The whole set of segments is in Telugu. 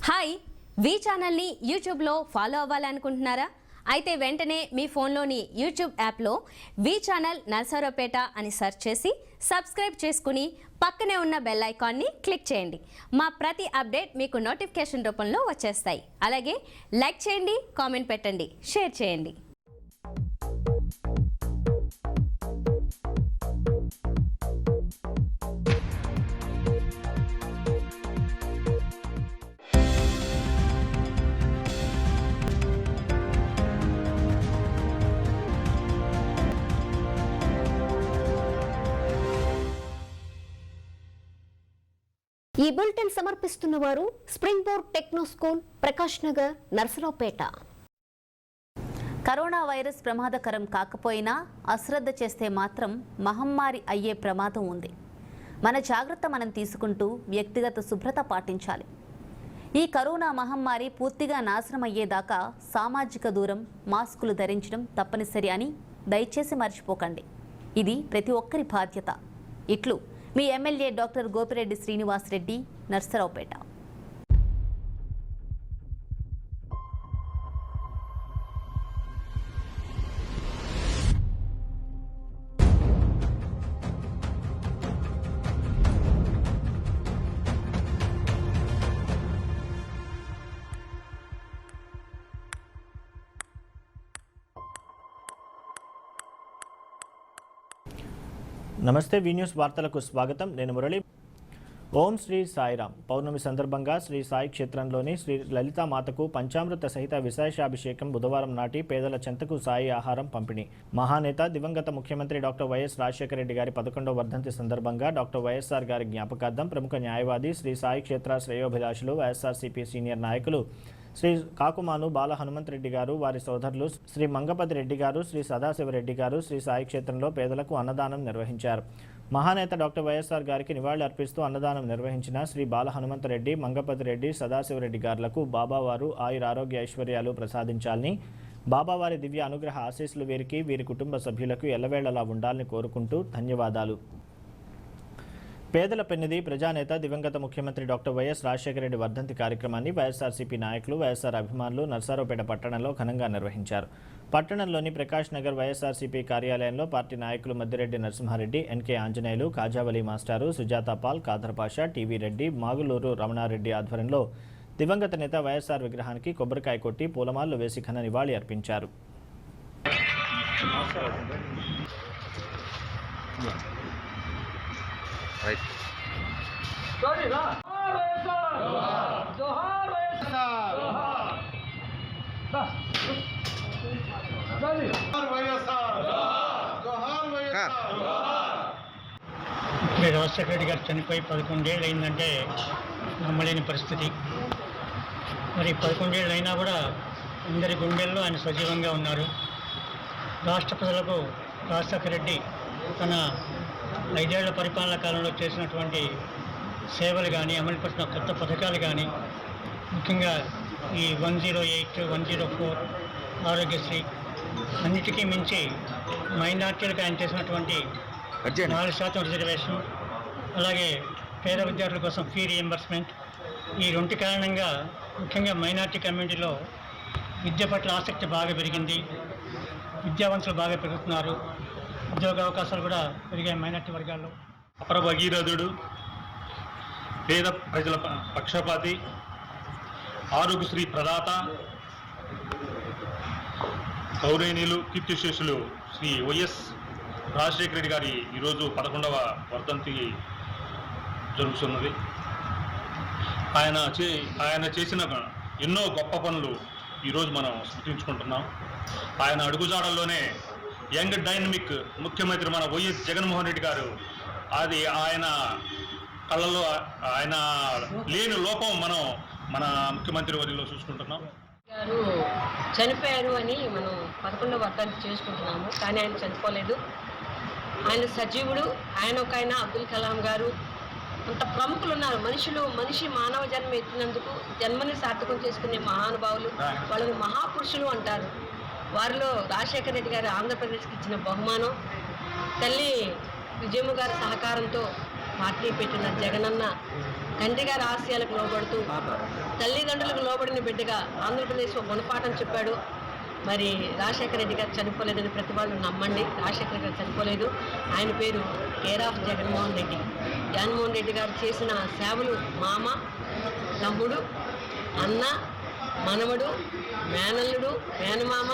హాయ్, వి ఛానల్ని యూట్యూబ్లో ఫాలో అవ్వాలనుకుంటున్నారా? అయితే వెంటనే మీ ఫోన్లోని యూట్యూబ్ యాప్లో వి ఛానల్ నరసరావుపేట అని సెర్చ్ చేసి సబ్స్క్రైబ్ చేసుకుని పక్కనే ఉన్న బెల్ ఐకాన్ని క్లిక్ చేయండి. మా ప్రతి అప్డేట్ మీకు నోటిఫికేషన్ రూపంలో వచ్చేస్తాయి. అలాగే లైక్ చేయండి, కామెంట్ పెట్టండి, షేర్ చేయండి. ఈ బులెటిన్ సమర్పిస్తున్న వారు spring board techno school, Prakash Nagar, Narasaraopet. Corona virus ప్రమాదకరం కాకపోయినా అశ్రద్ధ చేస్తే మాత్రం మహమ్మారి అయ్యే ప్రమాదం ఉంది. మన జాగ్రత్త మనం తీసుకుంటూ వ్యక్తిగత శుభ్రత పాటించాలి. ఈ కరోనా మహమ్మారి పూర్తిగా నాశనం అయ్యేదాకా సామాజిక దూరం, మాస్కులు ధరించడం తప్పనిసరి అని దయచేసి మర్చిపోకండి. ఇది ప్రతి ఒక్కరి బాధ్యత. ఇట్లు మీ ఎమ్మెల్యే డాక్టర్ గోపిరెడ్డి శ్రీనివాస్ రెడ్డి, నర్సరావుపేట. నమస్తే, వి న్యూస్ వార్తలకు స్వాగతం. నేను మురళి. ఓం శ్రీ సాయిరామ్ పౌర్ణమి సందర్భంగా శ్రీ సాయి క్షేత్రంలోని శ్రీ లలితామాతకు పంచామృత సహిత విశేషాభిషేకం బుధవారం నాటి పేదల చెంతకు సాయి ఆహారం పంపిణీ. మహానేత దివంగత ముఖ్యమంత్రి డాక్టర్ వైఎస్ రాజశేఖర రెడ్డి గారి 11వ వర్ధంతి సందర్భంగా డాక్టర్ వైఎస్ఆర్ గారి జ్ఞాపకార్థం ప్రముఖ న్యాయవాది, శ్రీ సాయి క్షేత్ర శ్రేయోభిలాషులు, వైఎస్ఆర్సీపీ సీనియర్ నాయకులు శ్రీ కాకుమాను బాల హనుమంత్ రెడ్డి గారు, వారి సోదరులు శ్రీ మంగపతి రెడ్డి గారు, శ్రీ సదాశివరెడ్డి గారు శ్రీ సాయి క్షేత్రంలో పేదలకు అన్నదానం నిర్వహించారు. మహానేత డాక్టర్ వైఎస్ఆర్ గారికి నివాళులు అర్పిస్తూ అన్నదానం నిర్వహించిన శ్రీ బాల హనుమంత్ రెడ్డి, మంగపతి రెడ్డి, సదాశివరెడ్డి గారులకు బాబావారు ఆయురారోగ్య ఐశ్వర్యాలు ప్రసాదించాలని, బాబావారి దివ్య అనుగ్రహ ఆశీస్సులు వీరికి, వీరి కుటుంబ సభ్యులకు ఎల్లవేళలా ఉండాలని కోరుకుంటూ ధన్యవాదాలు. పేదల పెన్నిధి ప్రజానేత దివంగత ముఖ్యమంత్రి డాక్టర్ వైఎస్ రాజశేఖర రెడ్డి వర్ధంతి కార్యక్రమాన్ని వైఎస్ఆర్సీపీ నాయకులు, వైఎస్ఆర్ అభిమానులు నర్సరావుపేట పట్టణంలో ఘనంగా నిర్వహించారు. పట్టణంలోని ప్రకాష్ నగర్ వైఎస్ఆర్సీపీ కార్యాలయంలో పార్టీ నాయకులు మద్దిరెడ్డి నరసింహారెడ్డి, ఎన్కే ఆంజనేయులు, కాజావలి మాస్టారు, సుజాతా పాల్, ఖాదర్ పాషా, టీవీ రెడ్డి, మాగులూరు రమణారెడ్డి ఆధ్వర్యంలో దివంగత నేత వైఎస్ఆర్ విగ్రహానికి కొబ్బరికాయ కొట్టి పూలమాలలు వేసి ఘన నివాళి అర్పించారు. రాజశేఖర రెడ్డి గారు చనిపోయి 11 ఏళ్ళు అయిందంటే నమ్మలేని పరిస్థితి. మరి 11 ఏళ్ళు అయినా కూడా అందరి గుండెల్లో ఆయన సజీవంగా ఉన్నారు. రాష్ట్ర ప్రజలకు రాజశేఖర రెడ్డి తన 5 ఏళ్ల పరిపాలనా కాలంలో చేసినటువంటి సేవలు కానీ, అమలుపరిచిన కొత్త పథకాలు కానీ, ముఖ్యంగా ఈ 108, 104 ఆరోగ్యశ్రీ, అన్నిటికీ మించి మైనార్టీలకు ఆయన చేసినటువంటి 4% రిజర్వేషన్, అలాగే పేద విద్యార్థుల కోసం ఫీ రియంబర్స్మెంట్, ఈ 2 కారణంగా ముఖ్యంగా మైనార్టీ కమ్యూనిటీలో విద్య పట్ల ఆసక్తి బాగా పెరిగింది. విద్యావంతులు బాగా పెరుగుతున్నారు. ఉద్యోగ అవకాశాలు కూడా పెరిగాయి మైనార్టీ వర్గాల్లో. అపర భగీరథుడు, పేద ప్రజల పక్షపాతి, ఆరోగ్యశ్రీ ప్రదాత, గౌరవనీయులు, కీర్తిశేషులు శ్రీ వైఎస్ రాజశేఖర రెడ్డి గారి ఈరోజు 11వ వర్ధంతి జరుగుతున్నది. ఆయన చేసిన ఎన్నో గొప్ప పనులు ఈరోజు మనం స్మృతించుకుంటున్నాం. ఆయన అడుగుజాడల్లోనే యంగ్ డైనమిక్ ముఖ్యమంత్రి మన వైఎస్ జగన్మోహన్ రెడ్డి గారు, అది ఆయన కళ్ళలో ఆయన లేని లోపం మనం మన ముఖ్యమంత్రి వర్గంలో చూసుకుంటున్నాం. గారు చనిపోయారు అని మనం 11వ వర్ధంతి చేసుకుంటున్నాము, కానీ ఆయన చనిపోలేదు. ఆయన సజీవుడు. ఆయన అబ్దుల్ కలాం గారు, అంత ప్రముఖులు ఉన్నారు. మనిషి మానవ జన్మ ఎత్తినందుకు జన్మని సార్థకం చేసుకునే మహానుభావులు, వాళ్ళని మహాపురుషులు అంటారు. వారిలో రాజశేఖర రెడ్డి గారు ఆంధ్రప్రదేశ్కి ఇచ్చిన బహుమానం, తల్లి విజయమ్మ గారి సహకారంతో పార్టీ పెట్టిన జగనన్న తండ్రి గారి ఆశయాలకు లోబడుతూ తల్లిదండ్రులకు లోబడిన బిడ్డగా ఆంధ్రప్రదేశ్ ఒక గుణపాఠం చెప్పాడు. మరి రాజశేఖర రెడ్డి గారు చనిపోలేదని ప్రతి వాళ్ళు నమ్మండి. రాజశేఖర గారు చనిపోలేదు. ఆయన పేరు కేర్ ఆఫ్ జగన్మోహన్ రెడ్డి. జగన్మోహన్ రెడ్డి గారు చేసిన సేవలు మామ, తమ్ముడు, అన్న, మనవడు, మేనల్లుడు, మేనమామ,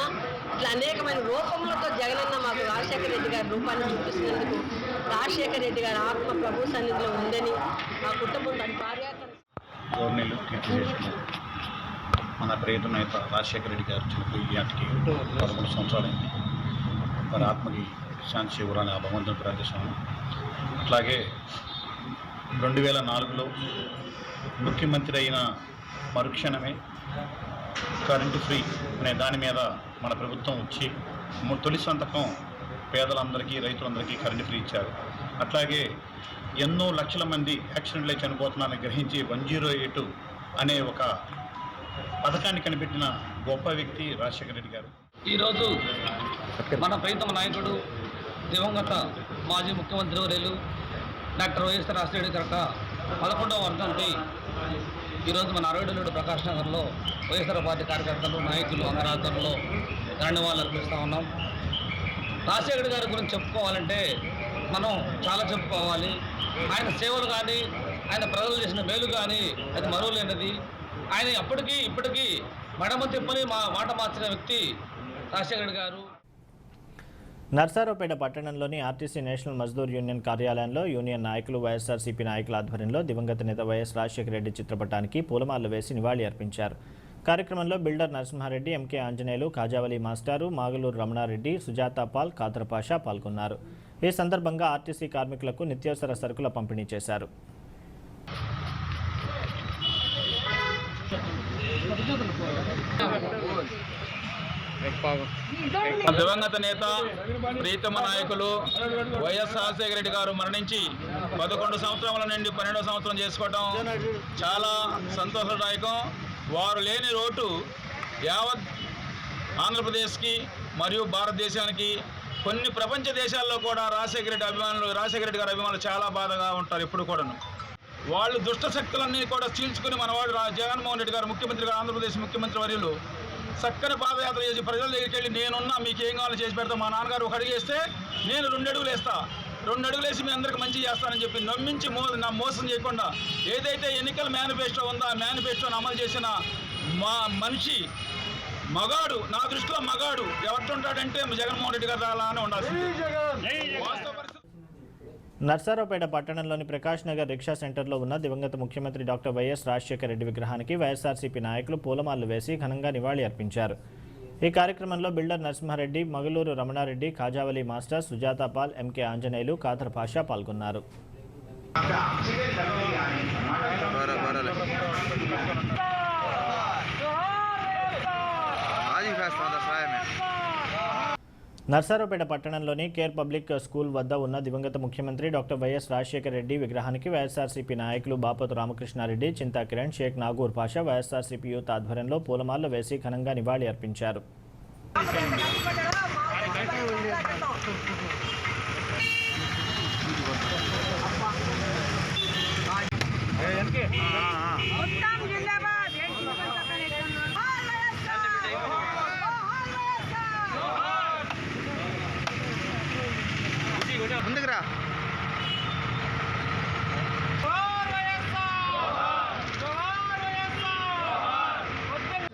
ఇట్లా అనేకమైన రూపములతో జగనన్న మాకు రాజశేఖర రెడ్డి గారి రూపాన్ని చూపిస్తున్నందుకు రాజశేఖర రెడ్డి గారి ఆత్మ ప్రభు సన్నిధిలో ఉందని మా కుటుంబం దాని కార్యాచరణ గవర్నీలు కీర్తి చేసిన మన ప్రియతమ నేత రాజశేఖర రెడ్డి గారు చనిపోయి నాటికి 11 సంవత్సరాలైంది. వారి ఆత్మకి శాంతి చేకూరాలని ఆ భగవంతుని ప్రార్థిస్తున్నాను. అట్లాగే 2004లో ముఖ్యమంత్రి అయిన మరుక్షణమే కరెంటు ఫ్రీ అనే దాని మీద మన ప్రభుత్వం వచ్చి తొలి సంతకం పేదలందరికీ రైతులందరికీ కరెంటు ఫ్రీ ఇచ్చారు. అట్లాగే ఎన్నో లక్షల మంది యాక్సిడెంట్లే చనిపోతున్నారని గ్రహించి 108 అనే ఒక పథకాన్ని కనిపెట్టిన గొప్ప వ్యక్తి రాజశేఖర రెడ్డి గారు. ఈరోజు మన ప్రీతమ నాయకుడు దివంగత మాజీ ముఖ్యమంత్రి వర్యులు డాక్టర్ వైఎస్ రాజశేఖర రెడ్డి గారి 11వ వర్ధంతి ఈరోజు మన అరవైడోడు ప్రకాష్ నగర్లో వైఎస్ఆర్ పార్టీ కార్యకర్తలు, నాయకులు అందరి ఆధ్వర్యంలో ధన్యవాదాలు అర్పిస్తూ ఉన్నాం. రాజశేఖర గారి గురించి చెప్పుకోవాలంటే మనం చాలా చెప్పుకోవాలి. ఆయన సేవలు కానీ, ఆయన ప్రజలు చేసిన మేలు కానీ అది మరువలేనిది. ఆయన అప్పటికీ ఇప్పటికీ మడమ తిప్పని మాట మార్చిన వ్యక్తి రాజశేఖర గారు. నర్సారావుపేట పట్టణంలోని ఆర్టీసీ నేషనల్ మజ్దూర్ యూనియన్ కార్యాలయంలో యూనియన్ నాయకులు, వైఎస్ఆర్సీపీ నాయకుల ఆధ్వర్యంలో దివంగత నేత వైఎస్ రాజశేఖర రెడ్డి చిత్రపటానికి పూలమాలలు వేసి నివాళి అర్పించారు. కార్యక్రమంలో బిల్డర్ నరసింహారెడ్డి, ఎంకే ఆంజనేయులు, కాజావలి మాస్టారు, మాగలూరు రమణారెడ్డి, సుజాత పాల్, ఖాదర్ పాషా పాల్గొన్నారు. ఈ సందర్భంగా ఆర్టీసీ కార్మికులకు నిత్యావసర సరుకుల పంపిణీ చేశారు. దివంగత నేత ప్రీతమ నాయకులు వైఎస్ రాజశేఖర రెడ్డి గారు మరణించి 11 సంవత్సరాల నుండి 12వ సంవత్సరం చేసుకోవటం చాలా సంతోషదాయకం. వారు లేని లోటు యావత్ ఆంధ్రప్రదేశ్కి మరియు భారతదేశానికి, కొన్ని ప్రపంచ దేశాల్లో కూడా రాజశేఖర రెడ్డి గారి అభిమానులు చాలా బాధగా ఉంటారు. ఎప్పుడు కూడాను వాళ్ళు దుష్ట శక్తులన్నీ కూడా చీల్చుకుని మనవాడు జగన్మోహన్ రెడ్డి గారు ముఖ్యమంత్రి గారు, ఆంధ్రప్రదేశ్ ముఖ్యమంత్రి వర్యులు చక్కని పాదయాత్ర చేసి ప్రజల దగ్గరికి వెళ్ళి నేనున్నా, మీకు ఏం కావాలో చేసి పెడతా. మా నాన్నగారు 1 అడుగు వేస్తే నేను 2 అడుగులు వేస్తా, 2 అడుగులు వేసి మీ అందరికి మంచి చేస్తానని చెప్పి నమ్మించి మోసం చేయకుండా ఏదైతే ఎన్నికల మేనిఫెస్టో ఉందో ఆ మేనిఫెస్టోని అమలు చేసిన మనిషి, మగాడు, నా దృష్టిలో మగాడు ఎవరుంటాడంటే జగన్మోహన్ రెడ్డి గారు అలానే ఉండాల్సింది. నర్సారావుపేట పట్టణంలోని ప్రకాష్ నగర్ రిక్షా సెంటర్లో ఉన్న దివంగత ముఖ్యమంత్రి డాక్టర్ వైఎస్ రాజశేఖర రెడ్డి విగ్రహానికి వైఎస్ఆర్సీపీ నాయకులు పూలమాలలు వేసి ఘనంగా నివాళి అర్పించారు. ఈ కార్యక్రమంలో builder Narasimhareddy, Magaluru Ramanareddy, Kajavali master, Sujatha Paul, MK Anjaneyulu, Khader Pasha పాల్గొన్నారు. నర్సారావుపేట పట్టణంలోని కేర్ పబ్లిక్ స్కూల్ వద్ద ఉన్న దివంగత ముఖ్యమంత్రి డాక్టర్ వైఎస్ రాజశేఖర రెడ్డి విగ్రహానికి వైఎస్ఆర్సీపీ నాయకులు బాపతు రామకృష్ణారెడ్డి, చింతా కిరణ్, షేక్ నాగూర్ పాషా వైఎస్ఆర్సీపీ యూత్ ఆధ్వర్యంలో పూలమాలలు వేసి ఘనంగా నివాళి అర్పించారు.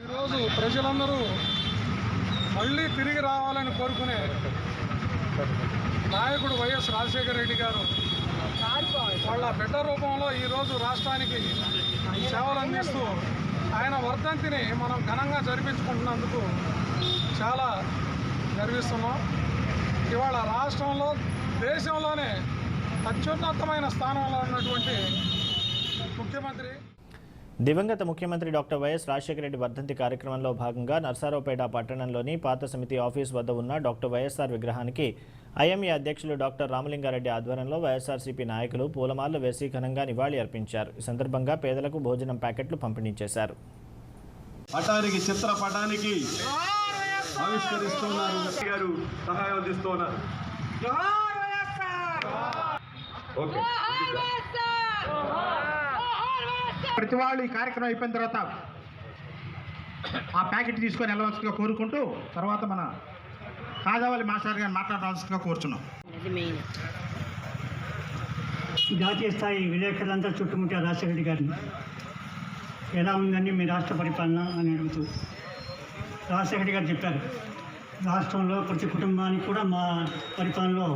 ఈరోజు ప్రజలందరూ మళ్ళీ తిరిగి రావాలని కోరుకునే నాయకుడు వైఎస్ రాజశేఖర రెడ్డి గారు వాళ్ళ బిడ్డ రూపంలో ఈరోజు రాష్ట్రానికి సేవలు అందిస్తూ ఆయన వర్ధంతిని మనం ఘనంగా జరిపించుకుంటున్నందుకు చాలా గర్విస్తున్నాం. ఇవాళ రాష్ట్రంలో, దేశంలోనే అత్యున్నతమైన స్థానంలో ఉన్నటువంటి ముఖ్యమంత్రి దివంగత ముఖ్యమంత్రి డాక్టర్ వైఎస్ రాజశేఖర రెడ్డి వర్ధంతి కార్యక్రమంలో భాగంగా నర్సారావుపేట పట్టణంలోని పాత సమితి ఆఫీస్ వద్ద ఉన్న డాక్టర్ వైఎస్ఆర్ విగ్రహానికి ఐఎంఏ అధ్యక్షులు డాక్టర్ రామలింగారెడ్డి ఆధ్వర్యంలో వైఎస్ఆర్సీపీ నాయకులు పూలమాలలు వేసి ఘనంగా నివాళి అర్పించారు. ఈ సందర్భంగా పేదలకు భోజనం ప్యాకెట్లు పంపిణీ చేశారు. పటానికి చిత్రపటానికి ఆవిష్కరిస్తున్నారు గారు సహాయం అందిస్తున్నారు. ఓకే ప్రతి వాళ్ళు ఈ కార్యక్రమం అయిపోయిన తర్వాత ఆ ప్యాకెట్ తీసుకొని వెళ్ళవలసిందిగా కోరుకుంటూ తర్వాత మన కాజావల్లి మాస్టర్ గారిని మాట్లాడవలసిందిగా కోరుచున్నాం. జాతీయ స్థాయి విలేకరులంతా చుట్టుముట్టారు రాజశేఖర రెడ్డి గారిని. ఎలా ఉందని మీ రాష్ట్ర పరిపాలన అని అడుగుతూ రాజశేఖర రెడ్డి గారు చెప్పారు, రాష్ట్రంలో ప్రతి కుటుంబానికి కూడా మా పరిపాలనలో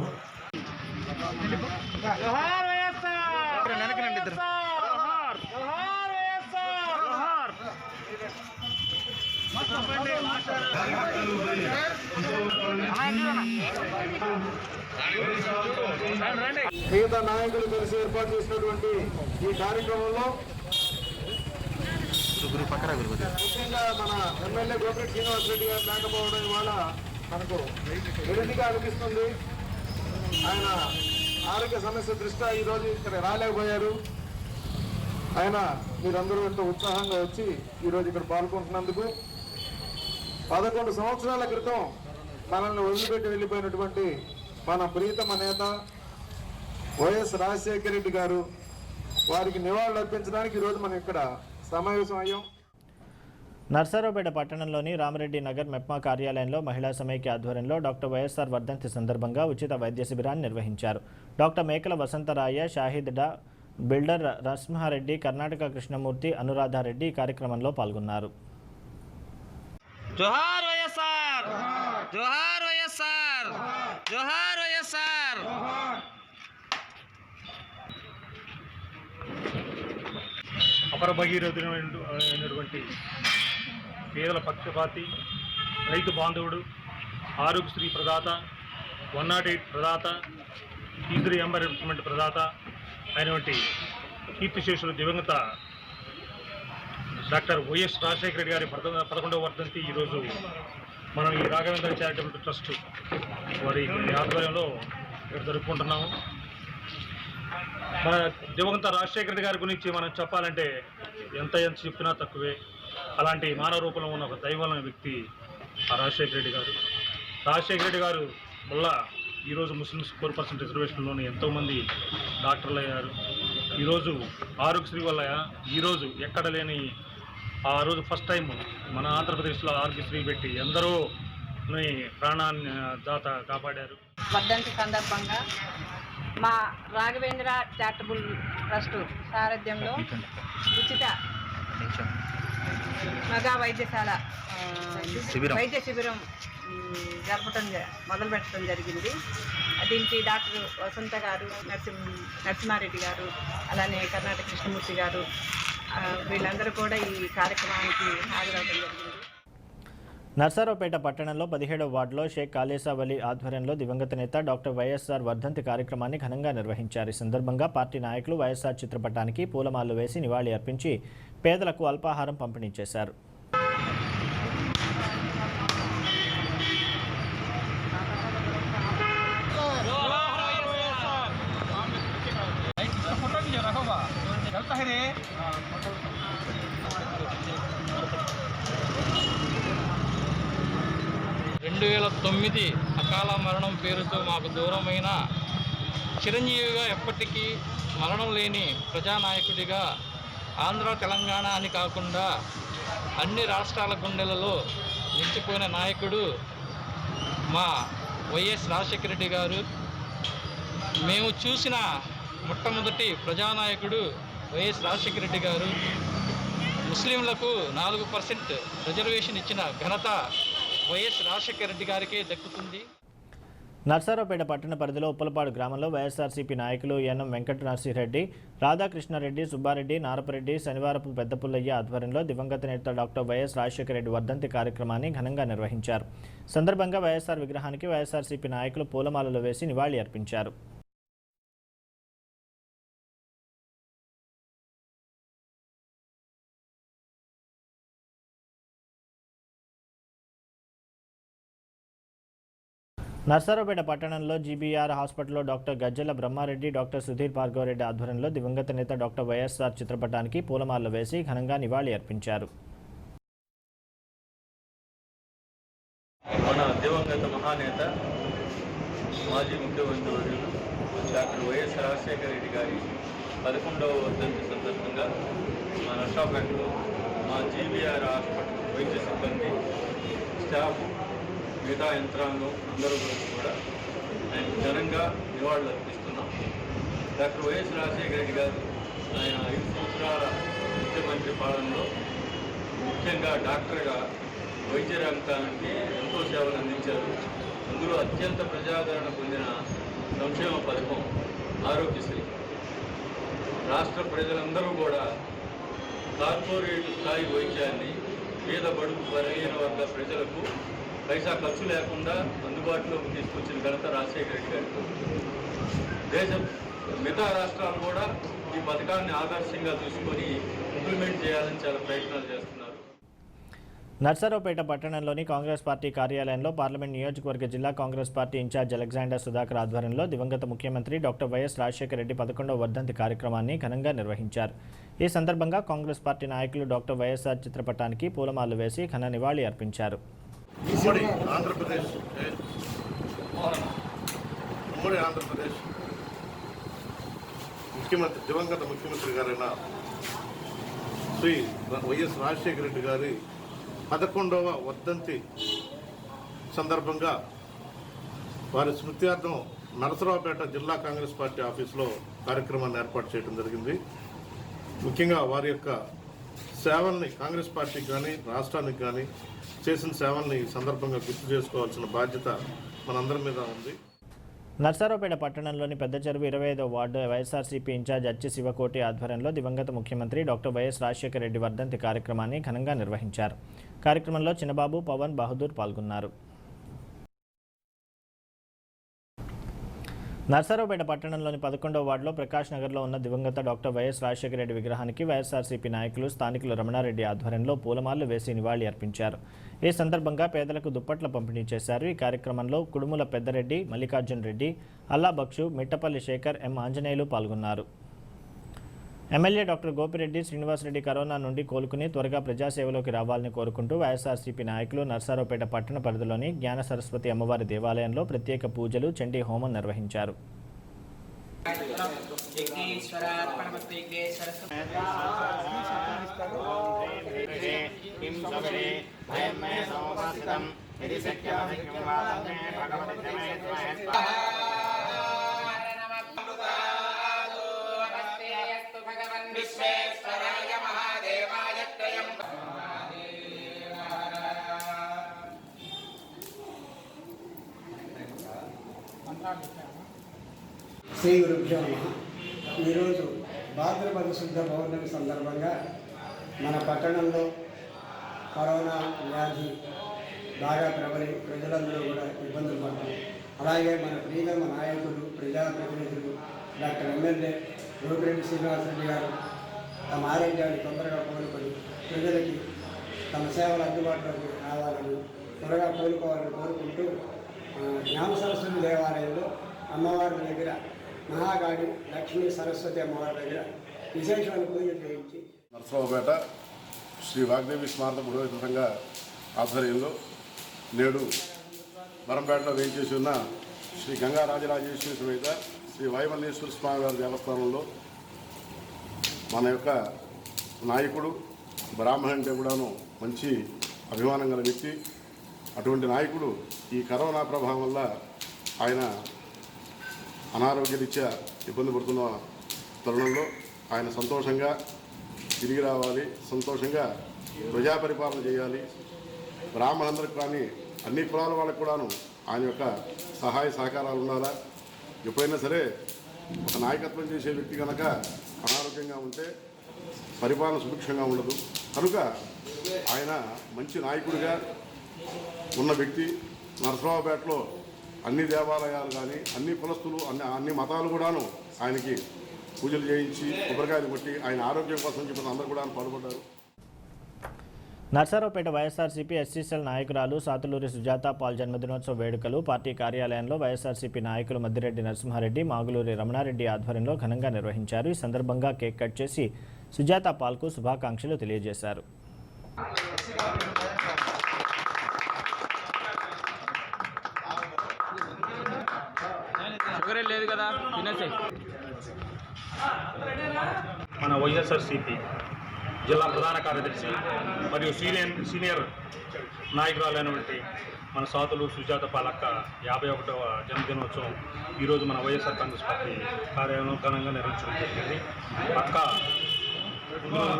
మిగతా నాయకులు కలిసి ఏర్పాటు చేసినటువంటి ఈ కార్యక్రమంలో ముఖ్యంగా మన ఎమ్మెల్యే గోపిరెడ్డి శ్రీనివాస్ రెడ్డి గారు లేకపోవడం ఇవాళ మనకు విడిదిగా అనిపిస్తుంది. ఆయన ఆరోగ్య సమస్య దృష్ట్యా ఈరోజు ఇక్కడ రాలేకపోయారు. ఆయన మీరందరూ ఎంతో ఉత్సాహంగా వచ్చి ఈరోజు ఇక్కడ పాల్గొంటున్నందుకు 11 సంవత్సరాల క్రితం మనల్ని వదిలిపెట్టి వెళ్ళిపోయినటువంటి మన ప్రియతమ నేత వైఎస్ రాజశేఖర రెడ్డి గారు వారికి నివాళులు అర్పించడానికి ఈరోజు మనం ఇక్కడ సమావేశం అయ్యాం. నర్సారావుపేట పట్టణంలోని రామరెడ్డి నగర్ మెప్మా కార్యాలయంలో మహిళా సమైక్య ఆధ్వర్యంలో డాక్టర్ వైఎస్ఆర్ వర్ధంతి సందర్భంగా ఉచిత వైద్య శిబిరాన్ని నిర్వహించారు. డాక్టర్ మేకల వసంతరాయ, షాహిద్ డా, బిల్డర్ నరసింహారెడ్డి, కర్ణాటక కృష్ణమూర్తి, అనురాధారెడ్డి ఈ కార్యక్రమంలో పాల్గొన్నారు. జోహార్ వైఎస్ఆర్, జోహార్ వైఎస్ఆర్, జోహార్ వైఎస్ఆర్. అపర భగీరథుడైనటువంటి పేదల పక్షపాతి, రైతు బాంధవుడు, ఆరోగ్యశ్రీ ప్రదాత, 108 ప్రదాత, ఈజరీ ఎంబర్మెంట్ ప్రదాత అయినటువంటి కీర్తిశేషులు దివంగత డాక్టర్ వైఎస్ రాజశేఖర రెడ్డి గారి 11వ వర్ధంతి ఈరోజు మనం ఈ రాఘవేంద్ర చారిటబుల్ ట్రస్ట్ వారి ఆధ్వర్యంలో ఇక్కడ జరుపుకుంటున్నాము. మన దివంగత రాజశేఖర రెడ్డి గారి గురించి మనం చెప్పాలంటే ఎంత చెప్పినా తక్కువే. అలాంటి మానవ రూపంలో ఉన్న ఒక దైవమైన వ్యక్తి ఆ రాజశేఖర రెడ్డి గారు. రాజశేఖర రెడ్డి గారు వల్ల ఈరోజు ముస్లిమ్స్ 4% రిజర్వేషన్లోనే ఎంతోమంది డాక్టర్లు అయ్యారు. ఈరోజు ఆరోగ్యశ్రీ వల్ల ఈరోజు ఎక్కడ లేని ఆ రోజు ఫస్ట్ టైం మన ఆంధ్రప్రదేశ్లో ఆరోగ్యశ్రీ పెట్టి ఎందరో ప్రాణాన్ని దాత కాపాడారు. వర్ధంతి సందర్భంగా మా రాఘవేంద్ర చారిటబుల్ ట్రస్ట్ సారథ్యంలో ఉచిత మెగా వైద్యశాల వైద్య శిబిరం మొదలుపెట్టడం జరిగింది. దీనికి డాక్టర్ వసంత గారు, నరసింహారెడ్డి గారు, అలానే కర్ణాటక కృష్ణమూర్తి గారు వీళ్ళందరూ కూడా ఈ కార్యక్రమానికి హాజరవడం జరిగింది. నర్సారావుపేట పట్టణంలో 17వ వార్డులో షేక్ కాళేసావలి ఆధ్వర్యంలో దివంగత నేత డాక్టర్ వైఎస్ఆర్ వర్ధంతి కార్యక్రమాన్ని ఘనంగా నిర్వహించారు. ఈ సందర్భంగా పార్టీ నాయకులు వైఎస్ఆర్ చిత్రపటానికి పూలమాలలు వేసి నివాళి అర్పించి పేదలకు అల్పాహారం పంపిణీ చేశారు. అకాల మరణం పేరుతో మాకు దూరమైన చిరంజీవిగా ఎప్పటికీ మరణం లేని ప్రజానాయకుడిగా ఆంధ్ర తెలంగాణ అని కాకుండా అన్ని రాష్ట్రాల గుండెలలో నిలిచిపోయిన నాయకుడు మా వైఎస్ రాజశేఖర రెడ్డి గారు. మేము చూసిన మొట్టమొదటి ప్రజానాయకుడు వైఎస్ రాజశేఖర రెడ్డి గారు. ముస్లింలకు 4% రిజర్వేషన్ ఇచ్చిన ఘనత వైఎస్ రాజశేఖర రెడ్డి గారికే దక్కుతుంది. నర్సారావుపేట పట్టణ పరిధిలో ఉప్పలపాడు గ్రామంలో వైఎస్ఆర్సీపీ నాయకులు ఎన్ఎం వెంకట నరసింహారెడ్డి, రాధాకృష్ణారెడ్డి, సుబ్బారెడ్డి, నారపరెడ్డి, శనివారపు పెద్దపుల్లయ్య ఆధ్వర్యంలో దివంగత నేత డాక్టర్ వైఎస్ రాజశేఖర రెడ్డి వర్ధంతి కార్యక్రమాన్ని ఘనంగా నిర్వహించారు. సందర్భంగా వైఎస్ఆర్ విగ్రహానికి వైఎస్ఆర్సీపీ నాయకులు పూలమాలలు వేసి నివాళి అర్పించారు. నర్సారావుపేట పట్టణంలో జీబీఆర్ హాస్పిటల్లో డాక్టర్ గజ్జల బ్రహ్మారెడ్డి, డాక్టర్ సుధీర్ భార్గవరెడ్డి ఆధ్వర్యంలో దివంగత నేత డాక్టర్ వైఎస్ఆర్ చిత్రపటానికి పూలమాలలు వేసి ఘనంగా నివాళి అర్పించారు. మన దివంగత మహానేత మాజీ ముఖ్యమంత్రి డాక్టర్ వైఎస్ రాజశేఖర రెడ్డి గారి 11వ వర్ధంతి సందర్భంగా మా నర్సాపేటలో మా జీవీఆర్ హాస్పిటల్ వైద్య సిబ్బంది, స్టాఫ్, మిగతా యంత్రాంగం అందరూ కూడా ఆయన ఘనంగా నివాళులు అర్పిస్తున్నాం. డాక్టర్ వైఎస్ రాజశేఖర రెడ్డి గారు ఆయన 5 సంవత్సరాల ముఖ్యమంత్రి పాలనలో ముఖ్యంగా డాక్టర్గా వైద్య రంగానికి ఎంతో సేవలు అందించారు. అందులో అత్యంత ప్రజాదరణ పొందిన సంక్షేమ పథకం ఆరోగ్యశ్రీ. రాష్ట్ర ప్రజలందరూ కూడా కార్పొరేట్ స్థాయి వైద్యాన్ని పేద బడుగు బలహీన వర్గ ప్రజలకు పైసా ఖర్చు లేకుండా అందుబాటులోకి తీసుకొచ్చిన ఘనత రాజశేఖర రెడ్డి గారికి. దేశం మిగతా రాష్ట్రాలు కూడా ఈ పథకాన్ని ఆదర్శంగా తీసుకొని ఇంప్లిమెంట్ చేయాలని చాలా ప్రయత్నాలు చేస్తున్నారు. నర్సరావుపేట పట్టణంలోని కాంగ్రెస్ పార్టీ కార్యాలయంలో పార్లమెంట్ నియోజకవర్గ జిల్లా Congress party incharge Alexander Sudhakar ఆధ్వర్యంలో దివంగత ముఖ్యమంత్రి డాక్టర్ వైఎస్ రాజశేఖర రెడ్డి 11వ వర్ధంతి కార్యక్రమాన్ని ఘనంగా నిర్వహించారు. ఈ సందర్భంగా కాంగ్రెస్ పార్టీ నాయకులు డాక్టర్ వైఎస్ఆర్ చిత్రపటానికి పూలమాలలు వేసి ఘన నివాళి అర్పించారు. ఉమ్మడి ఆంధ్రప్రదేశ్ దివంగత ముఖ్యమంత్రి గారైన శ్రీ వైఎస్ రాజశేఖర రెడ్డి గారి 11వ వర్ధంతి సందర్భంగా వారి స్మృత్యార్థం నరసరావుపేట జిల్లా కాంగ్రెస్ పార్టీ ఆఫీసులో కార్యక్రమాన్ని ఏర్పాటు చేయడం జరిగింది. ముఖ్యంగా వారి యొక్క సేవల్ని కాంగ్రెస్ పార్టీకి కానీ రాష్ట్రానికి కానీ చేసిన సేవల్ని ఈ సందర్భంగా గుర్తు చేసుకోవాల్సిన బాధ్యత మనందరి మీద ఉంది. నర్సరావుపేట పట్టణంలోని పెద్ద చెరువు 25వ వార్డు వైఎస్ఆర్సీపీ ఇన్ఛార్జ్ అచ్చి శివకోటి ఆధ్వర్యంలో దివంగత ముఖ్యమంత్రి డాక్టర్ వైఎస్ రాజశేఖర రెడ్డి వర్ధంతి కార్యక్రమాన్ని ఘనంగా నిర్వహించారు. కార్యక్రమంలో చిన్నబాబు, పవన్, బహదూర్ పాల్గొన్నారు. నర్సరావుపేట పట్టణంలోని 11వ వార్డులో ప్రకాష్ నగర్లో ఉన్న దివంగత డాక్టర్ వైఎస్ రాజశేఖర రెడ్డి విగ్రహానికి వైఎస్ఆర్సీపీ నాయకులు, స్థానికులు రమణారెడ్డి ఆధ్వర్యంలో పూలమాలలు వేసి నివాళి అర్పించారు. ఈ సందర్భంగా పేదలకు దుప్పట్ల పంపిణీ చేశారు. ఈ కార్యక్రమంలో కుడుముల పెద్దరెడ్డి, మల్లికార్జున్ రెడ్డి, అల్లా బక్షు, మిట్టపల్లి శేఖర్, ఎం ఆంజనేయులు పాల్గొన్నారు. MLA doctor Gopireddy Srinivasareddy corona నుండి కోలుకుని త్వరగా ప్రజాసేవలోకి రావాలని కోరుకుంటూ వైఎస్ఆర్సీపీ నాయకులు నర్సారావుపేట పట్టణ పరిధిలోని జ్ఞాన సరస్వతి అమ్మవారి దేవాలయంలో ప్రత్యేక పూజలు, చండీ హోమం నిర్వహించారు. శ్రీ గురుభ్యో నమః. ఈరోజు భాద్రపద శుద్ధ పౌర్ణమి సందర్భంగా మన పట్టణంలో కరోనా వ్యాధి బాగా ప్రబలి ప్రజలందరూ కూడా ఇబ్బందులు పడ్డారు. అలాగే మన ప్రియతమ నాయకులు, ప్రజాప్రతినిధులు డాక్టర్ ఎమ్మెల్యే గోపిరెడ్డి శ్రీనివాసరెడ్డి గారు తమ ఆరోగ్యాన్ని తొందరగా కోలుకొని ప్రజలకి తమ సేవలు అందుబాటులోకి రావాలని, త్వరగా కోలుకోవాలని కోరుకుంటూ జ్ఞాన సరస్వతి దేవాలయంలో అమ్మవారి దగ్గర మహాగాడి లక్ష్మీ సరస్వతి అమ్మవారి దగ్గర విశేషమైన పూజలు చేయించి నర్సరావుపేట శ్రీ వాగ్దేవి స్మారక పురోహిత సంఘ ఆధ్వర్యంలో నేడు మరంపేటలో వేయించేసి ఉన్న శ్రీ గంగా రాజరాజేశ్వరి సమేత శ్రీ వాయుమల్లేశ్వర స్వామి వారి దేవస్థానంలో మన యొక్క నాయకుడు, బ్రాహ్మణ అంటే కూడాను మంచి అభిమానం గల వ్యక్తి. అటువంటి నాయకుడు ఈ కరోనా ప్రభావం వల్ల ఆయన అనారోగ్యరీత్యా ఇబ్బంది పడుతున్న తరుణంలో ఆయన సంతోషంగా తిరిగి రావాలి, సంతోషంగా ప్రజా పరిపాలన చేయాలి. బ్రాహ్మణులందరికీ కానీ అన్ని కులాల వాళ్ళకు కూడాను ఆయన యొక్క సహాయ సహకారాలు ఉండాలా. ఎప్పుడైనా సరే ఒక నాయకత్వం చేసే వ్యక్తి కనుక అనారోగ్యంగా ఉంటే పరిపాలన సుభిక్షంగా ఉండదు. కనుక ఆయన మంచి నాయకుడిగా ఉన్న వ్యక్తి. నరసరావుపేటలో అన్ని దేవాలయాలు కానీ అన్ని కులస్తులు అన్ని మతాలు కూడాను ఆయనకి పూజలు చేయించి కొబ్బరికాయలు కొట్టి ఆయన ఆరోగ్యం కోసం చెప్పిన అందరూ కూడా పాల్గొన్నారు. నర్సారావుపేట వైఎస్ఆర్సీపీ ఎస్సీసీఎల్ నాయకురాలు సాతులూరి సుజాత పాల్ జన్మదినోత్సవ వేడుకలు పార్టీ కార్యాలయంలో వైఎస్ఆర్సీపీ నాయకులు మద్దిరెడ్డి నరసింహారెడ్డి, మాగులూరి రమణారెడ్డి ఆధ్వర్యంలో ఘనంగా నిర్వహించారు. ఈ సందర్భంగా కేక్ కట్ చేసి సుజాత పాల్కు శుభాకాంక్షలు తెలియజేశారు. లేదు కదా మన వైఎస్ఆర్సీపీ జిల్లా ప్రధాన కార్యదర్శి మరియు సీనియర్ నాయకురాలైనటువంటి మన సాతులు సుజాత పాలక్క 51వ జన్మదినోత్సవం ఈరోజు మన వైఎస్ఆర్ కాంగ్రెస్ పార్టీ కార్యాలయంలో ఘనంగా నిర్వహించడం జరిగింది. అక్క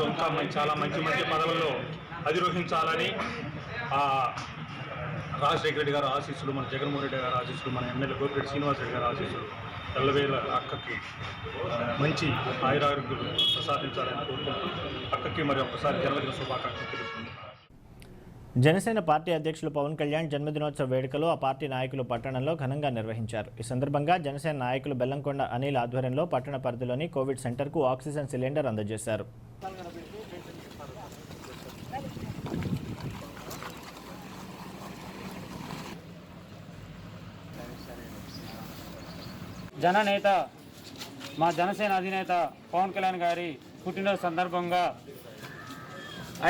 ఇంకా చాలా మంచి పదవుల్లో అధిరోహించాలని రాజశేఖర రెడ్డి గారు ఆశీస్సులు, మన జగన్మోహన్ రెడ్డి గారు ఆశీస్సులు, మన ఎమ్మెల్యే గోపిరెడ్డి శ్రీనివాసరెడ్డి గారు ఆశీస్సులు ఎల్లవేళ అక్కకి మంచి ఆయురారోగ్యులు ప్రసాదించాలని కోరుకుంటూ అక్కకి మరి ఒకసారి జన్మదిన శుభాకాంక్షలు తెలుపుతున్నాను. జనసేన పార్టీ అధ్యక్షులు పవన్ కళ్యాణ్ జన్మదినోత్సవ వేడుకలు ఆ పార్టీ నాయకులు పట్టణంలో ఘనంగా నిర్వహించారు. ఈ సందర్భంగా జనసేన నాయకులు బెల్లంకొండ అనిల్ ఆధ్వర్యంలో పట్టణ పరిధిలోని కోవిడ్ సెంటర్కు ఆక్సిజన్ సిలిండర్ అందజేశారు. జననేత మా జనసేన అధినేత పవన్ కళ్యాణ్ గారి పుట్టినరోజు సందర్భంగా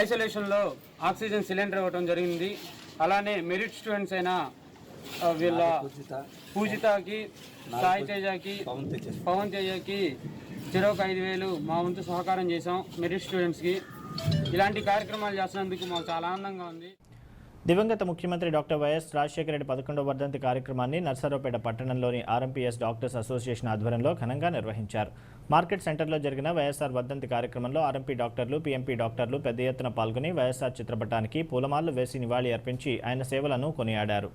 ఐసోలేషన్లో ఆక్సిజన్ సిలిండర్ ఇవ్వడం జరిగింది. అలానే మెరిట్ స్టూడెంట్స్ అయిన వీళ్ళ పూజితకి, సాయి తేజకి, పవన్ తేజకి చెరొక 5,000 మా వంతు సహకారం చేసాం మెరిట్ స్టూడెంట్స్కి. ఇలాంటి కార్యక్రమాలు చేసినందుకు మాకు చాలా ఆనందంగా ఉంది. దివంగత ముఖ్యమంత్రి డాక్టర్ వైఎస్ రాజశేఖర రెడ్డి 11వ వర్ధంతి కార్యక్రమాన్ని నర్సరావుపేట పట్టణంలోని ఆర్ఎంపీఎస్ డాక్టర్స్ అసోసియేషన్ ఆధ్వర్యంలో ఘనంగా నిర్వహించారు. మార్కెట్ సెంటర్లో జరిగిన వైఎస్ఆర్ వర్ధంతి కార్యక్రమంలో ఆర్ఎంపీ డాక్టర్లు, పీఎంపీ డాక్టర్లు పెద్ద ఎత్తున పాల్గొని వైఎస్ఆర్ చిత్రపటానికి పూలమాలలు వేసి నివాళి అర్పించి ఆయన సేవలను కొనియాడారు.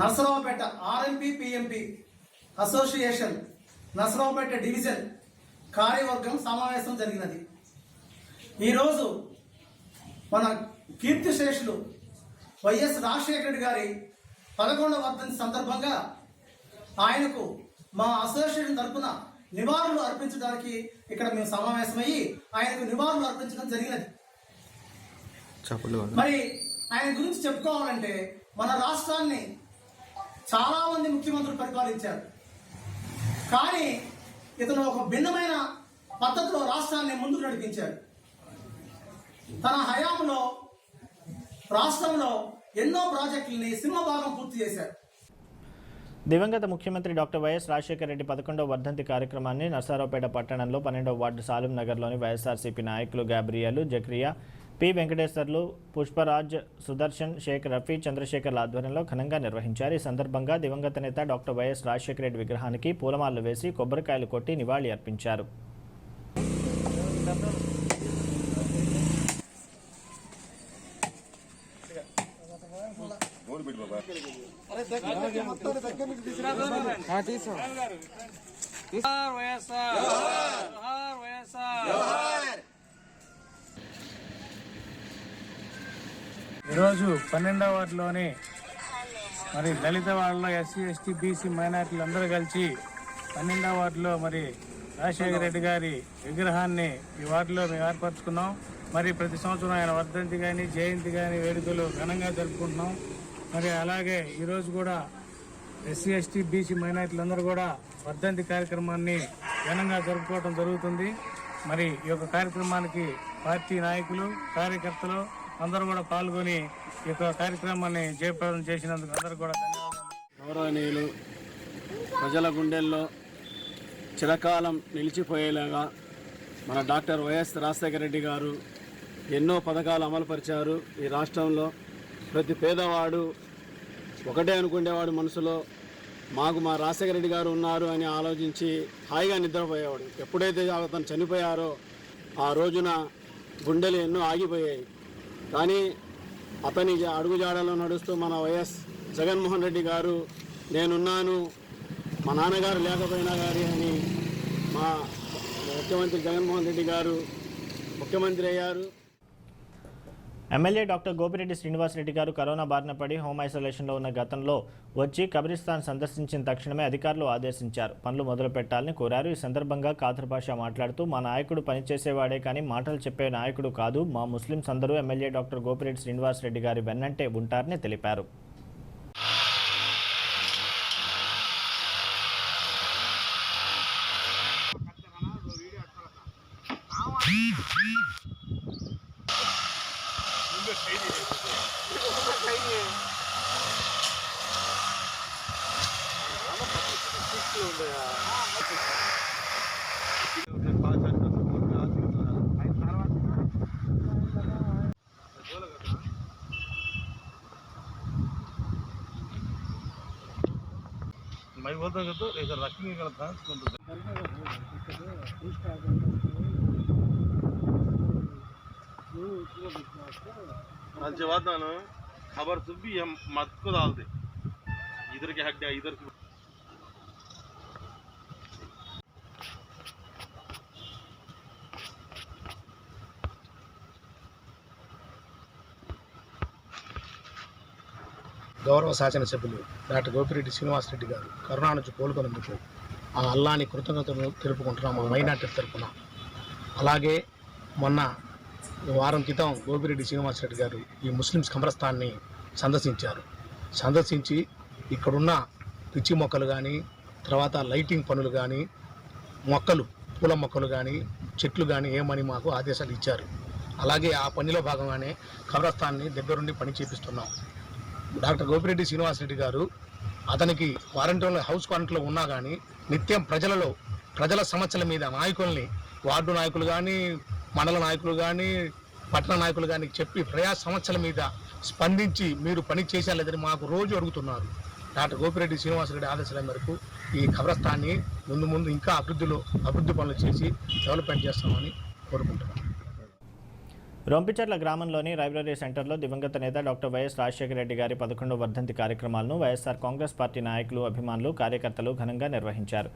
Narasaraopet RMP PMP association Narasaraopet division కార్యవర్గం సమావేశం జరిగినది. ఈరోజు మన కీర్తిశేషులు వైఎస్ రాజశేఖర రెడ్డి గారి 11వ వర్ధంతి సందర్భంగా ఆయనకు మా అసోసియేషన్ తరఫున నివాళులు అర్పించడానికి ఇక్కడ మేము సమావేశమయ్యి ఆయనకు నివాళులు అర్పించడం జరిగినది. మరి ఆయన గురించి చెప్పుకోవాలంటే మన రాష్ట్రాన్ని చాలా మంది ముఖ్యమంత్రులు పరిపాలించారు. కానీ ఇతను ఒక భిన్నమైన పద్ధతిలో రాష్ట్రాన్ని ముందుకు నడిపించాడు. తన హయాంలో రాష్ట్రంలో ఎన్నో ప్రాజెక్టులని సింహభాగం పూర్తి చేశారు. దివంగత ముఖ్యమంత్రి డాక్టర్ వైఎస్ రాజశేఖర రెడ్డి 11వ వర్ధంతి కార్యక్రమాన్ని నర్సారావుపేట పట్టణంలో 12వ వార్డు సాలిం నగర్లోని వైఎస్ఆర్సీపీ నాయకులు గాబ్రియలు, జక్రియా, పి వెంకటేశ్వర్లు, పుష్పరాజ్, సుదర్శన్, షేక్ రఫీ, చంద్రశేఖర్ల ఆధ్వర్యంలో ఘనంగా నిర్వహించారు. ఈ సందర్భంగా దివంగత నేత డాక్టర్ వైఎస్ రాజశేఖర రెడ్డి విగ్రహానికి పూలమాలలు వేసి కొబ్బరికాయలు కొట్టి నివాళి అర్పించారు. ఈరోజు 12వ వార్డులోని మరి దళిత వార్డులో ఎస్సీ, ఎస్టీ, బీసీ మైనార్టీలు అందరూ కలిసి 12వ వార్డులో మరి రాజశేఖర రెడ్డి గారి విగ్రహాన్ని ఈ వార్డులో మేము ఏర్పరచుకున్నాం. మరి ప్రతి సంవత్సరం ఆయన వర్ధంతి కానీ, జయంతి కానీ వేడుకలు ఘనంగా జరుపుకుంటున్నాం. మరి అలాగే ఈరోజు కూడా ఎస్సీ, ఎస్టీ, బీసీ మైనార్టీలు అందరూ కూడా వర్ధంతి కార్యక్రమాన్ని ఘనంగా జరుపుకోవడం జరుగుతుంది. మరి ఈ యొక్క కార్యక్రమానికి పార్టీ నాయకులు, కార్యకర్తలు అందరూ కూడా పాల్గొని ఈ యొక్క కార్యక్రమాన్ని జయప్రదం చేసినందుకు అందరూ కూడా ధన్యవాదాలు. గౌరవనీయులు, ప్రజల గుండెల్లో చిరకాలం నిలిచిపోయేలాగా మన డాక్టర్ వైఎస్ రాజశేఖర రెడ్డి గారు ఎన్నో పథకాలు అమలుపరిచారు. ఈ రాష్ట్రంలో ప్రతి పేదవాడు ఒకటే అనుకునేవాడు మనసులో, మాకు మా రాజశేఖర రెడ్డి గారు ఉన్నారు అని ఆలోచించి హాయిగా నిద్రపోయేవాడు. ఎప్పుడైతే అతను చనిపోయారో ఆ రోజున గుండెలు ఎన్నో ఆగిపోయాయి. కానీ అతని అడుగుజాడలో నడుస్తూ మన వైఎస్ జగన్మోహన్ రెడ్డి గారు నేనున్నాను, మా నాన్నగారు లేకపోయినా కానీ అని మా ముఖ్యమంత్రి జగన్మోహన్ రెడ్డి గారు ముఖ్యమంత్రి అయ్యారు. ఎమ్మెల్యే డాక్టర్ గోపిరెడ్డి శ్రీనివాసరెడ్డి గారు కరోనా బారిన పడి హోమ్ ఐసోలేషన్లో ఉన్న గతంలో వచ్చి కబ్రిస్తాన్ సందర్శించిన తక్షణమే అధికారులు ఆదేశించారు, పనులు మొదలు పెట్టాలని కోరారు. ఈ సందర్భంగా ఖాదర్ బాషా మాట్లాడుతూ, మా నాయకుడు పనిచేసేవాడే కానీ మాటలు చెప్పే నాయకుడు కాదు. మా ముస్లింస్ అందరూ ఎమ్మెల్యే డాక్టర్ గోపిరెడ్డి శ్రీనివాసరెడ్డి గారి వెన్నంటే ఉంటారని తెలిపారు. मैं बोलता हूँ तो ऐसा रखेंगे गलत जवाब ना खबर से भी हम मत को डाल दे इधर के हट गया इधर की గౌరవ శాసనసభ్యులు డాక్టర్ గోపిరెడ్డి శ్రీనివాసరెడ్డి గారు కరోనా నుంచి కోలుకున్నందుకు ఆ అల్లాని కృతజ్ఞతలు తెలుపుకుంటున్నాం మా మైనార్టీ తరఫున. అలాగే మొన్న వారం క్రితం గోపిరెడ్డి శ్రీనివాసరెడ్డి గారు ఈ ముస్లిమ్స్ కబ్రస్థాన్ని సందర్శించి ఇక్కడున్న పిచ్చి మొక్కలు కానీ, తర్వాత లైటింగ్ పనులు కానీ, మొక్కలు పూల మొక్కలు కానీ, చెట్లు కానీ ఏమని మాకు ఆదేశాలు ఇచ్చారు. అలాగే ఆ పనిలో భాగంగానే కబ్రస్థాన్ని దగ్గరుండి పని చేపిస్తున్నాం. డాక్టర్ గోపిరెడ్డి శ్రీనివాసరెడ్డి గారు అతనికి క్వారంటైన్లో హౌస్ క్వారంటైన్లో ఉన్నా కానీ నిత్యం ప్రజల సమస్యల మీద నాయకుల్ని, వార్డు నాయకులు కానీ, మండల నాయకులు కానీ, పట్టణ నాయకులు కానీ చెప్పి ప్రజా సమస్యల మీద స్పందించి మీరు పని చేసేలేదని మాకు రోజు అడుగుతున్నారు. డాక్టర్ గోపిరెడ్డి శ్రీనివాసరెడ్డి ఆదేశాల మేరకు ఈ కబ్రస్థాన్ని ముందు ఇంకా అభివృద్ధి పనులు చేసి డెవలప్మెంట్ చేస్తామని కోరుకుంటున్నాం. రొంపిచెర్ల గ్రామంలోని లైబ్రరీ సెంటర్లో దివంగత నేత డాక్టర్ వైఎస్ రాజశేఖర రెడ్డి గారి 11వ వర్ధంతి కార్యక్రమాలను వైఎస్ఆర్ కాంగ్రెస్ పార్టీ నాయకులు, అభిమానులు, కార్యకర్తలు ఘనంగా నిర్వహించారు.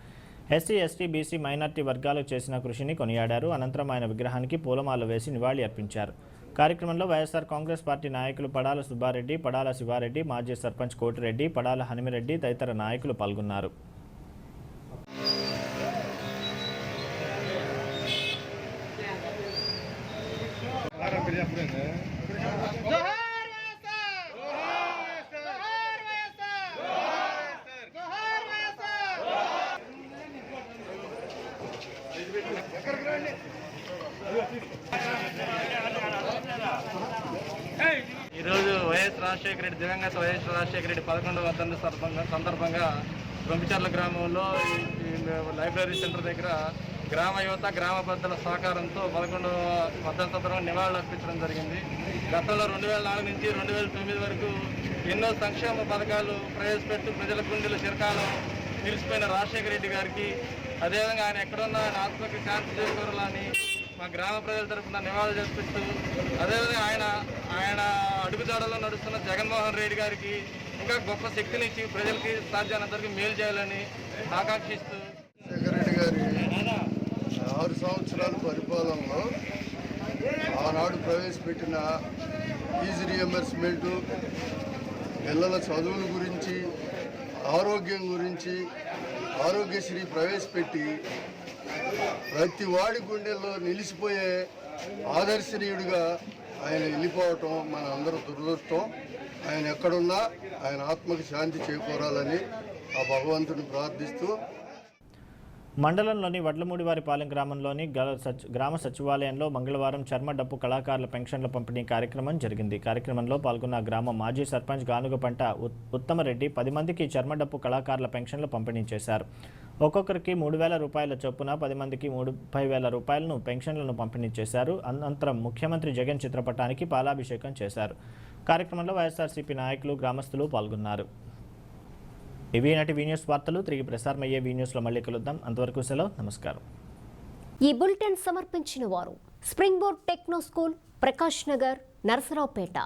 ఎస్సీ, ఎస్టీ, బీసీ, మైనార్టీ వర్గాలు చేసిన కృషిని కొనియాడారు. అనంతరం ఆయన విగ్రహానికి పూలమాల వేసి నివాళి అర్పించారు. కార్యక్రమంలో వైఎస్ఆర్ కాంగ్రెస్ పార్టీ నాయకులు పడాల సుబ్బారెడ్డి, పడాల శివారెడ్డి, మాజీ సర్పంచ్ కోటిరెడ్డి, పడాల హనిమిరెడ్డి తదితర నాయకులు పాల్గొన్నారు. ఈరోజు వైఎస్ రాజశేఖర రెడ్డి దివంగత వైఎస్ రాజశేఖర రెడ్డి 11వ వర్ధంతి సందర్భంగా రొంపిచెర్ల గ్రామంలో లైబ్రరీ సెంటర్ దగ్గర గ్రామ యువత, గ్రామ పెద్దల సహకారంతో 11వ వర్ధంతి సందర్భంగా నివాళులు అర్పించడం జరిగింది. గతంలో 2004 నుంచి 2009 వరకు ఎన్నో సంక్షేమ పథకాలు ప్రవేశపెట్టి ప్రజల గుండెలు చిరకాలం నిలిచిపోయిన రాజశేఖర రెడ్డి గారికి, అదేవిధంగా ఆయన ఎక్కడున్నా ఆయన ఆత్మకి శాంతి చేకూరాలని మా గ్రామ ప్రజల తరఫున నివాళులు జరిపిస్తూ, అదేవిధంగా ఆయన అడుగుజాడలో నడుస్తున్న జగన్మోహన్ రెడ్డి గారికి ఇంకా గొప్ప శక్తినిచ్చి ప్రజలకి సాధ్యానంతరికి మేలు చేయాలని ఆకాంక్షిస్తూ రాజశేఖర రెడ్డి గారి 6 సంవత్సరాల పరిపాలనలో ఆనాడు ప్రవేశపెట్టిన ఫీజు రియంబర్స్మెంటు, పిల్లల చదువుల గురించి, ఆరోగ్యం గురించి ఆరోగ్యశ్రీ ప్రవేశపెట్టి ప్రతి వాడి గుండెల్లో నిలిచిపోయే ఆదర్శనీయుడిగా ఆయన వెళ్ళిపోవటం మన అందరూ దురదృష్టం. ఆయన ఎక్కడున్నా ఆయన ఆత్మకి శాంతి చేకూరాలని ఆ భగవంతుని ప్రార్థిస్తూ మండలంలోని వడ్లమూడివారిపాలెం గ్రామంలోని గ్రామ సచివాలయంలో మంగళవారం చర్మ డప్పు కళాకారుల పెన్షన్ల పంపిణీ కార్యక్రమం జరిగింది. కార్యక్రమంలో పాల్గొన్న గ్రామ మాజీ సర్పంచ్ గానుగపంట ఉత్తమరెడ్డి 10 మందికి చర్మ డప్పు కళాకారుల పెన్షన్లు పంపిణీ చేశారు. ఒక్కొక్కరికి 3,000 రూపాయల చొప్పున 10 మందికి 30,000 రూపాయలను పెన్షన్లను పంపిణీ చేశారు. అనంతరం ముఖ్యమంత్రి జగన్ చిత్రపటానికి పాలాభిషేకం చేశారు. కార్యక్రమంలో వైఎస్ఆర్సీపీ నాయకులు, గ్రామస్తులు పాల్గొన్నారు. ఇవి నాటి వీన్యూస్ వార్తలు. తిరిగి ప్రసారమయ్యే వీన్యూస్లో మళ్ళీ కలుద్దాం. అంతవరకు సెలవు, నమస్కారం. ఈ బులెటిన్ సమర్పించిన వారు spring board techno school, Prakash Nagar, Narasaraopet.